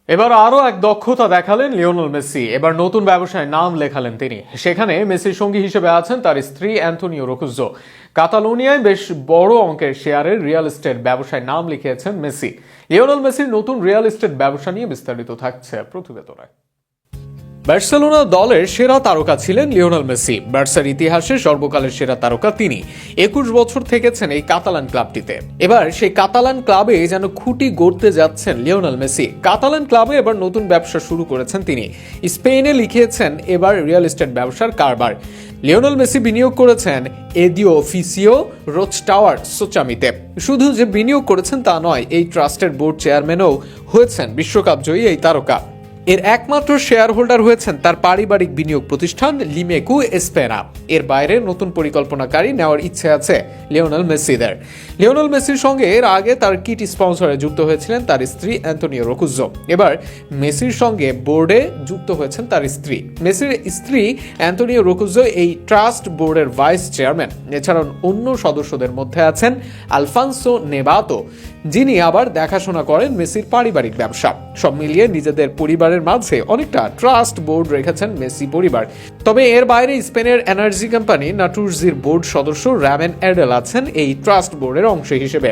এবার আরও এক দক্ষতা দেখালেন লিওনেল মেসি। এবার নতুন ব্যবসায় নাম লেখালেন তিনি। সেখানে মেসির সঙ্গী হিসেবে আছেন তার স্ত্রী অ্যান্তোনিও রোকুজো। কাতালোনিয়ায় বেশ বড় অঙ্কের শেয়ারের রিয়েল এস্টেট ব্যবসায় নাম লিখিয়েছেন মেসি। লিওনেল মেসির নতুন রিয়েল এস্টেট ব্যবসা নিয়ে বিস্তারিত থাকছে প্রতিবেদনায়। বার্সেলোনা দলের সেরা তারকা ছিলেন লিওনেল মেসি। বার্সার ইতিহাসে সর্বকালের সেরা তারকা তিনি। 21 বছর থেকেছেন এই কাতালান ক্লাবটিতে। এবার সেই কাতালান ক্লাবে যেন খুঁটি গড়তে যাচ্ছেন লিওনেল মেসি। কাতালান ক্লাবে এবার নতুন ব্যবসা শুরু করেছেন তিনি। স্পেনে লিখিয়েছেন এবার রিয়েল এস্টেট ব্যবসার কারবার। লিওনেল মেসি বিনিয়োগ করেছেন এদিও অফিসিও রোচ টাওয়ার সোচামিতে। শুধু যে বিনিয়োগ করেছেন তা নয়, এই ট্রাস্টের বোর্ড চেয়ারম্যানও হয়েছেন বিশ্বকাপ জয়ী এই তারকা। এর একমাত্র শেয়ার হোল্ডার হয়েছেন তার পারিবারিক বিনিয়োগ প্রতিষ্ঠান লিমেকু এসপেরা। এর বাইরে নতুন পরিকল্পনাকারী নেওয়ার ইচ্ছে আছে লিওনেল মেসিদের। লিওনেল মেসির সঙ্গে এর আগে তার কিট স্পন্সরে যুক্ত হয়েছিলেন তার স্ত্রী অ্যান্তোনিও রোকুজো। এবার মেসির সঙ্গে বোর্ডে যুক্ত হয়েছেন তার স্ত্রী। মেসির স্ত্রী অ্যান্তোনিও রোকুজো এই ট্রাস্ট বোর্ডের ভাইস চেয়ারম্যান। এছাড়াও অন্য সদস্যদের মধ্যে আছেন আলফানসো নেভাতো, যিনি আবার দেখাশোনা করেন মেসির পারিবারিক ব্যবসা। সব মিলিয়ে নিজেদের পরিবারের মাঝে অনেকটা ট্রাস্ট বোর্ড রেখেছেন মেসি পরিবার। তবে এর বাইরে স্পেনের এনার্জি কোম্পানি নাটুরজির বোর্ড সদস্য রামেন এডেল আছেন এই ট্রাস্ট বোর্ডের অংশ হিসেবে।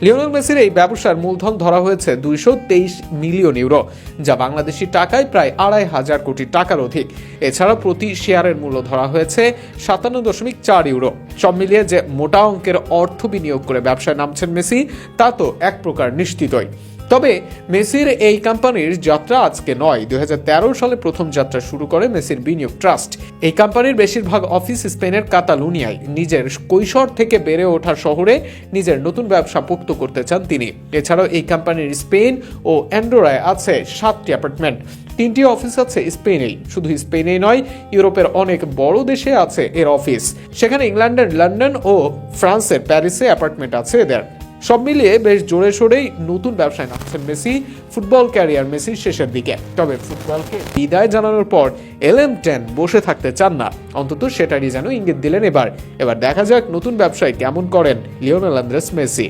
লিওনেল মেসির এই ব্যবসার মূলধন ধরা হয়েছে 223 মিলিয়ন ইউরো, যা বাংলাদেশি টাকায় প্রায় 2,500 কোটি টাকার অধিক। এছাড়া প্রতি শেয়ারের মূল্য ধরা হয়েছে 57.4 ইউরো। সব মিলিয়ে যে মোটা অঙ্কের অর্থ বিনিয়োগ করে ব্যবসায় নামছেন মেসি, তা তো এক প্রকার নিশ্চিতই। তবে মেসির এই কোম্পানির যাত্রা আজকে নয়। 2013 সালে প্রথম যাত্রা শুরু করে মেসির বিনিয়োগ ট্রাস্ট। এই কোম্পানির বেশিরভাগ অফিস স্পেনের কাতালুনিয়ায়। নিজের কৈশোর থেকে বেড়ে ওঠা শহরে নিজের নতুন ব্যবসা পোক্ত করতে চান তিনি। এছাড়াও এই কোম্পানির স্পেন ও অ্যান্ডোরায় আছে 7টি অ্যাপার্টমেন্ট। 3টি অফিস আছে স্পেনেই। শুধু স্পেনেই নয়, ইউরোপের অনেক বড় দেশে আছে এর অফিস। সেখানে ইংল্যান্ডের লন্ডন ও ফ্রান্সের প্যারিসে অ্যাপার্টমেন্ট আছে এদের। সব মিলিয়ে বেশ জোরে সোরেই নতুন ব্যবসায় নামছেন মেসি। ফুটবল ক্যারিয়ার মেসির শেষের দিকে। তবে ফুটবলকে বিদায় জানানোর পর LM10 বসে থাকতে চান না, অন্তত সেটারই যেন ইঙ্গিত দিলেন এবার। দেখা যাক নতুন ব্যবসায় কেমন করেন লিওনেল আন্দ্রেস মেসি।